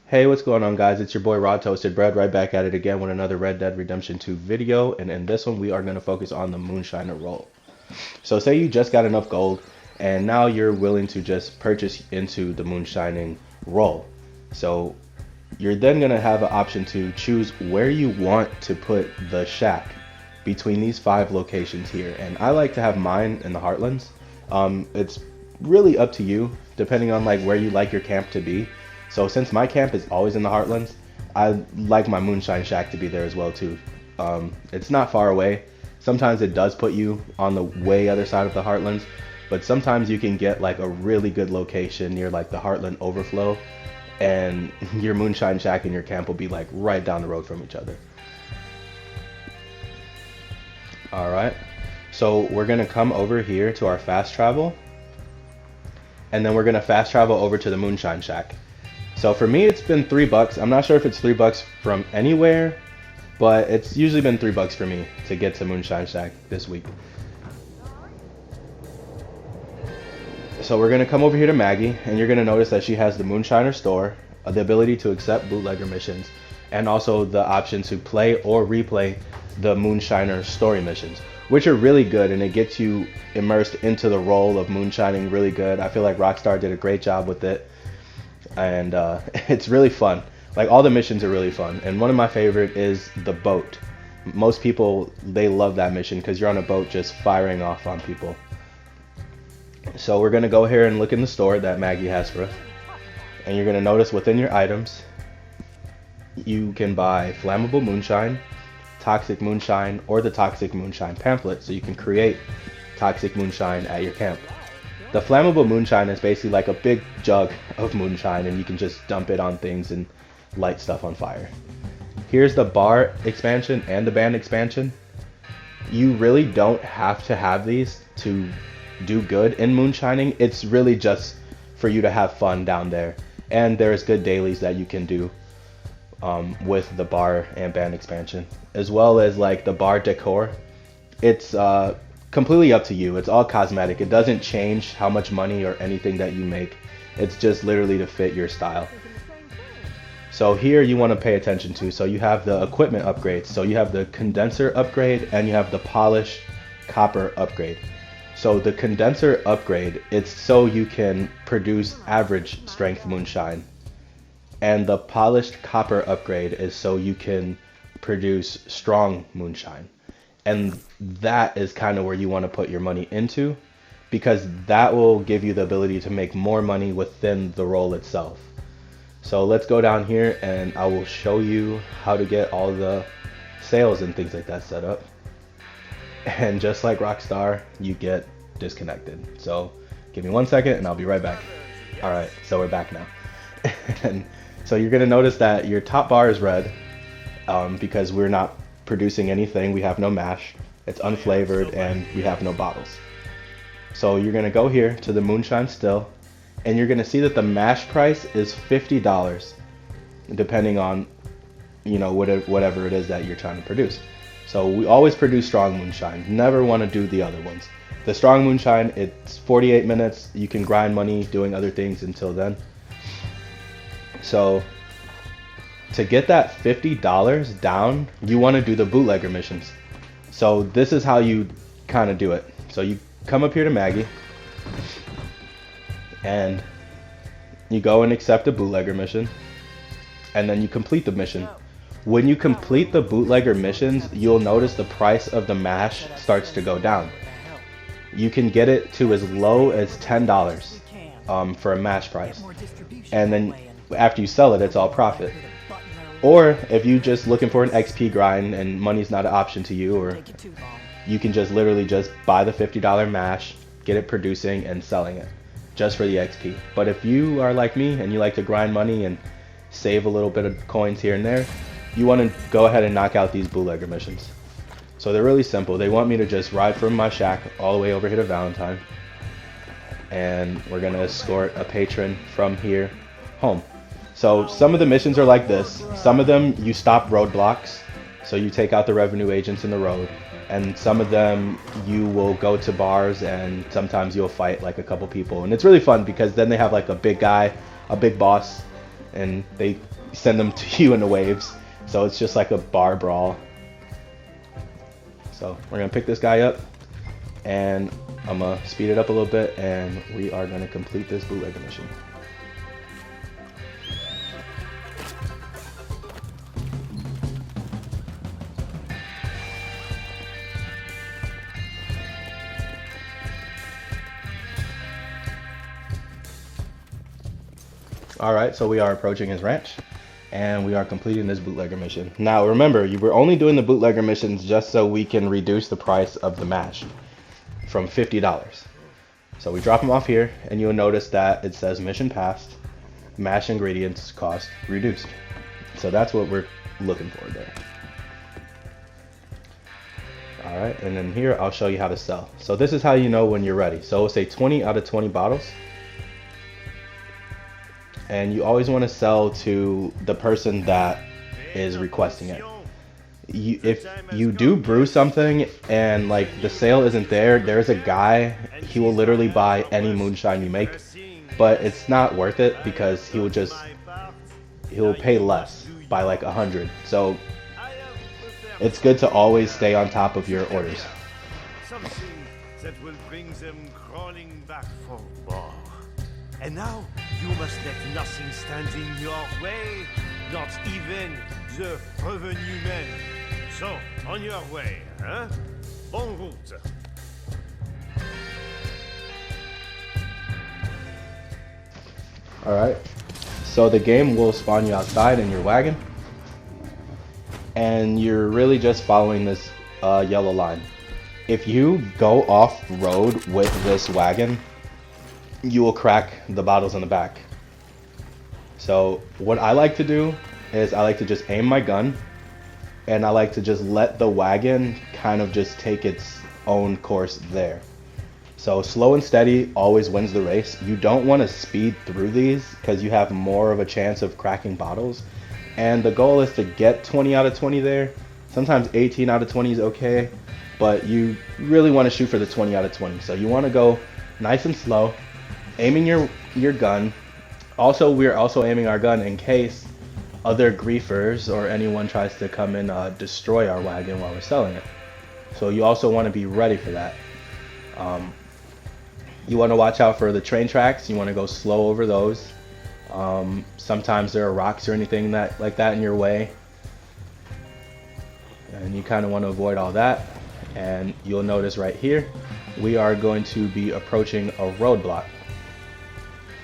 Hey, what's going on, guys? It's your boy Raw Toasted Bread, right back at it again with another Red Dead Redemption 2 video. And in this one, we are going to focus on the Moonshiner role. So say you just got enough gold, and now you're willing to just purchase into the Moonshining role. So you're then going to have an option to choose where you want to put the shack between these 5 locations here. And I like to have mine in the Heartlands. It's really up to you, depending on like where you like your camp to be. So since my camp is always in the Heartlands, I like my Moonshine Shack to be there as well too. It's not far away. Sometimes it does put you on the way other side of the Heartlands, but sometimes you can get like a really good location near like the Heartland overflow, and your Moonshine Shack and your camp will be like right down the road from each other. Alright, so we're gonna come over here to our fast travel, and then we're gonna fast travel over to the Moonshine Shack. So for me, it's been $3. I'm not sure if it's $3 from anywhere, but it's usually been $3 for me to get to Moonshine Shack this week. So we're gonna come over here to Maggie, and you're gonna notice that she has the Moonshiner store, the ability to accept Bootlegger Missions, and also the option to play or replay the Moonshiner story missions, which are really good, and it gets you immersed into the role of moonshining really good. I feel like Rockstar did a great job with it. And it's really fun. Like, all the missions are really fun, and one of my favorite is the boat. Most people, they love that mission because you're on a boat just firing off on people. So we're gonna go here and look in the store that Maggie has for us, and you're gonna notice within your items you can buy Flammable Moonshine, Toxic Moonshine, or the Toxic Moonshine pamphlet, so you can create Toxic Moonshine at your camp. The Flammable Moonshine is basically like a big jug of moonshine, and you can just dump it on things and light stuff on fire. Here's the bar expansion and the band expansion. You really don't have to have these to do good in moonshining. It's really just for you to have fun down there. And there's good dailies that you can do with the bar and band expansion, as well as like the bar decor. It's completely up to you. It's all cosmetic. It doesn't change how much money or anything that you make. It's just literally to fit your style. So here you want to pay attention to. So you have the equipment upgrades. So you have the condenser upgrade and you have the polished copper upgrade. So the condenser upgrade, it's so you can produce average strength moonshine. And the polished copper upgrade is so you can produce strong moonshine. And that is kind of where you want to put your money into, because that will give you the ability to make more money within the role itself. So let's go down here and I will show you how to get all the sales and things like that set up. And just like Rockstar, you get disconnected. So give me 1 second and I'll be right back. Alright, so we're back now. And so you're going to notice that your top bar is red because we're not producing anything. We have no mash, it's unflavored, and we have no bottles. So you're gonna go here to the Moonshine Still, and you're gonna see that the mash price is $50, depending on, you know, whatever it is that you're trying to produce. So we always produce strong moonshine, never want to do the other ones. The strong moonshine, it's 48 minutes. You can grind money doing other things until then. So to get that $50 down, you want to do the Bootlegger Missions. So this is how you kind of do it. So you come up here to Maggie, and you go and accept a Bootlegger Mission, and then you complete the mission. When you complete the Bootlegger Missions, you'll notice the price of the mash starts to go down. You can get it to as low as $10 for a mash price, and then after you sell it, it's all profit. Or if you're just looking for an XP grind and money's not an option to you, or you can just literally just buy the $50 mash, get it producing and selling it just for the XP. But if you are like me and you like to grind money and save a little bit of coins here and there, you want to go ahead and knock out these Bootlegger Missions. So they're really simple. They want me to just ride from my shack all the way over here to Valentine, and we're going to escort a patron from here home. So some of the missions are like this. Some of them you stop roadblocks, so you take out the revenue agents in the road. And some of them you will go to bars, and sometimes you'll fight like a couple people. And it's really fun because then they have like a big guy, a big boss, and they send them to you in the waves. So it's just like a bar brawl. So we're gonna pick this guy up, and I'm gonna speed it up a little bit, and we are gonna complete this bootlegger mission. Alright, so we are approaching his ranch, and we are completing this bootlegger mission. Now remember, you were only doing the bootlegger missions just so we can reduce the price of the mash from $50. So we drop them off here, and you'll notice that it says mission passed, mash ingredients cost reduced. So that's what we're looking for there. Alright, and then here I'll show you how to sell. So this is how you know when you're ready. So we'll say 20 out of 20 bottles. And you always want to sell to the person that is requesting it. If you do brew something and like the sale isn't there, there's a guy, he will literally buy any moonshine you make, but it's not worth it because he'll pay less by like 100. So it's good to always stay on top of your orders. Something that will bring them crawling back for more. And now you must let nothing stand in your way, not even the revenue men. So, on your way, hein? Bonne route. Alright, so the game will spawn you outside in your wagon, and you're really just following this yellow line. If you go off road with this wagon, you will crack the bottles in the back. So what I like to do is I like to just aim my gun, and I like to just let the wagon kind of just take its own course there. So slow and steady always wins the race. You don't want to speed through these because you have more of a chance of cracking bottles. And the goal is to get 20 out of 20 there. Sometimes 18 out of 20 is okay, but you really want to shoot for the 20 out of 20. So you want to go nice and slow, aiming your gun. Also, we're also aiming our gun in case other griefers or anyone tries to come and destroy our wagon while we're selling it. So you also want to be ready for that. You want to watch out for the train tracks. You want to go slow over those. Sometimes there are rocks or anything like that in your way, and you kind of want to avoid all that. And you'll notice right here we are going to be approaching a roadblock.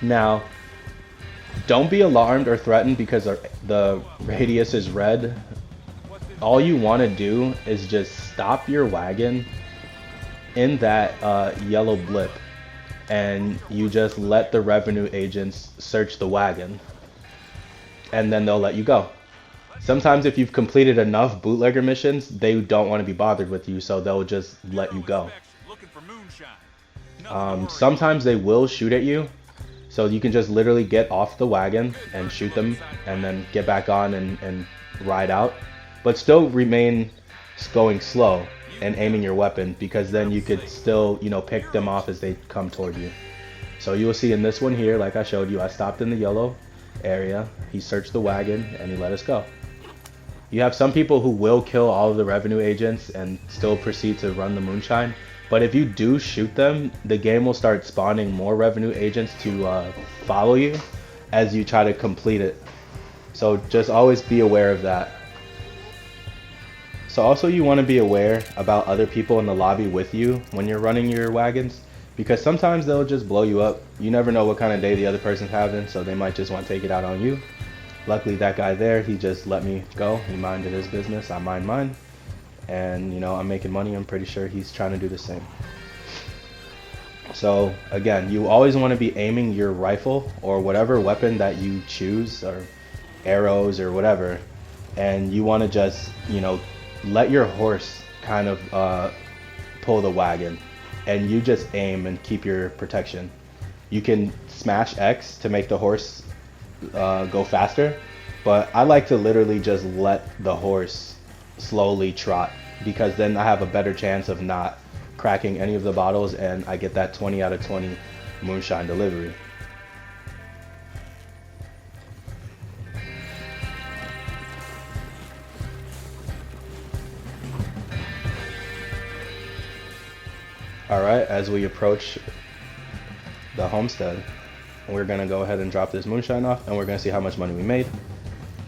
Now, don't be alarmed or threatened because the radius is red. All you want to do is just stop your wagon in that yellow blip, and you just let the revenue agents search the wagon, and then they'll let you go. Sometimes if you've completed enough bootlegger missions, they don't want to be bothered with you, so they'll just let you go. Sometimes they will shoot at you, so you can just literally get off the wagon and shoot them and then get back on and ride out, but still remain going slow and aiming your weapon, because then you could still, pick them off as they come toward you. So you will see in this one here, like I showed you, I stopped in the yellow area, he searched the wagon, and he let us go. You have some people who will kill all of the revenue agents and still proceed to run the moonshine, but if you do shoot them, the game will start spawning more revenue agents to follow you as you try to complete it. So just always be aware of that. So also you want to be aware about other people in the lobby with you when you're running your wagons, because sometimes they'll just blow you up. You never know what kind of day the other person's having, so they might just want to take it out on you. Luckily that guy there, he just let me go. He minded his business, I mind mine. And I'm making money. I'm pretty sure he's trying to do the same. So again, you always want to be aiming your rifle or whatever weapon that you choose, or arrows or whatever, and you want to just let your horse kind of pull the wagon, and you just aim and keep your protection. You can smash X to make the horse go faster, but I like to literally just let the horse slowly trot, because then I have a better chance of not cracking any of the bottles, and I get that 20 out of 20 moonshine delivery. Alright, as we approach the homestead, we're going to go ahead and drop this moonshine off, and we're going to see how much money we made.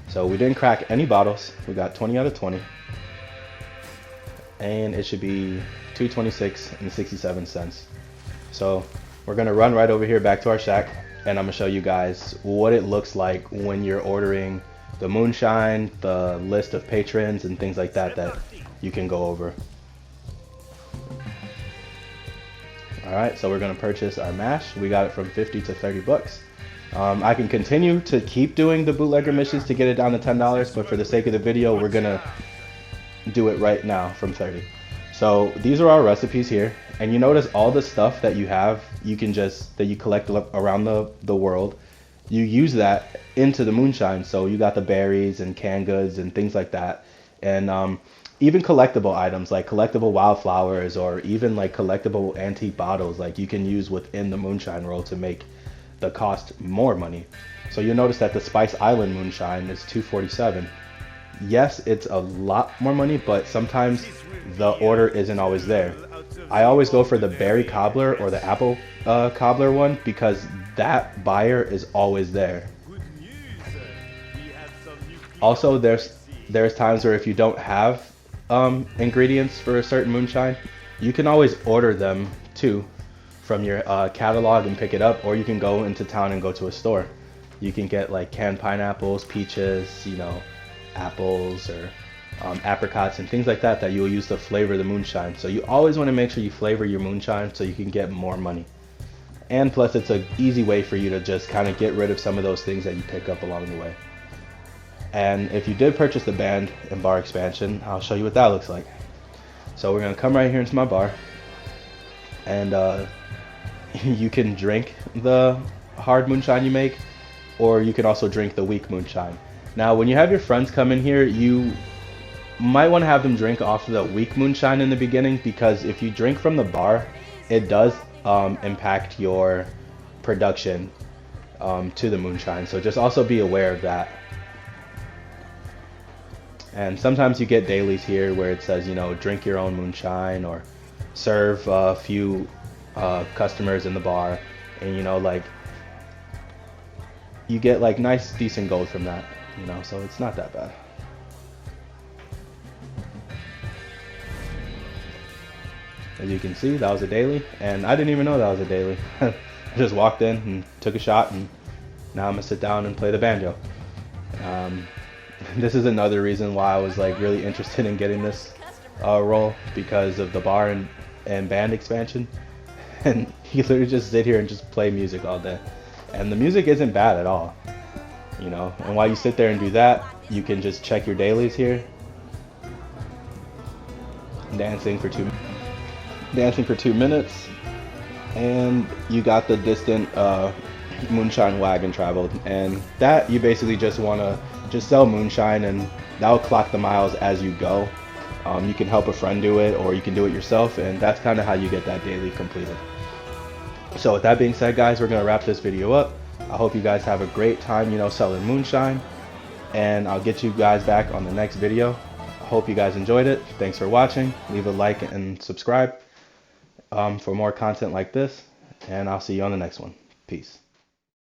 So we didn't crack any bottles. We got 20 out of 20. And it should be $2.26.67. So we're going to run right over here back to our shack, and I'm going to show you guys what it looks like when you're ordering the moonshine, the list of patrons and things like that that you can go over. Alright, so we're going to purchase our mash. We got it from 50 to 30 bucks. I can continue to keep doing the bootlegger missions to get it down to $10, but for the sake of the video, we're going to do it right now from 30. So these are our recipes here, and you notice all the stuff that you have, that you collect around the world, you use that into the moonshine. So you got the berries and canned goods and things like that, and even collectible items like collectible wildflowers, or even like collectible antique bottles, like you can use within the moonshine roll to make the cost more money. So you'll notice that the Spice Island moonshine is $2.47. Yes, it's a lot more money, but sometimes the order isn't always there. I always go for the berry cobbler or the apple cobbler one, because that buyer is always there. Also, there's times where if you don't have ingredients for a certain moonshine, you can always order them too from your catalog and pick it up, or you can go into town and go to a store. You can get like canned pineapples, peaches, apples, or apricots and things like that that you will use to flavor the moonshine. So you always want to make sure you flavor your moonshine so you can get more money. And plus, it's an easy way for you to just kind of get rid of some of those things that you pick up along the way. And if you did purchase the band and bar expansion, I'll show you what that looks like. So we're going to come right here into my bar, and you can drink the hard moonshine you make, or you can also drink the weak moonshine. Now, when you have your friends come in here, you might want to have them drink off the weak moonshine in the beginning, because if you drink from the bar, it does impact your production to the moonshine. So just also be aware of that. And sometimes you get dailies here where it says, drink your own moonshine, or serve a few customers in the bar, and you get like nice decent gold from that, so it's not that bad. As you can see, that was a daily, and I didn't even know that was a daily. I just walked in and took a shot, and now I'm gonna sit down and play the banjo. This is another reason why I was like really interested in getting this role, because of the bar and band expansion. And you literally just sit here and just play music all day, and the music isn't bad at all, and while you sit there and do that, you can just check your dailies here. Dancing for 2 minutes, and you got the distant moonshine wagon traveled, and that you basically just want to just sell moonshine, and that'll clock the miles as you go. You can help a friend do it, or you can do it yourself, and that's kind of how you get that daily completed. So with that being said, guys, we're going to wrap this video up. I hope you guys have a great time, selling moonshine, and I'll get you guys back on the next video. I hope you guys enjoyed it. Thanks for watching. Leave a like and subscribe for more content like this, and I'll see you on the next one. Peace.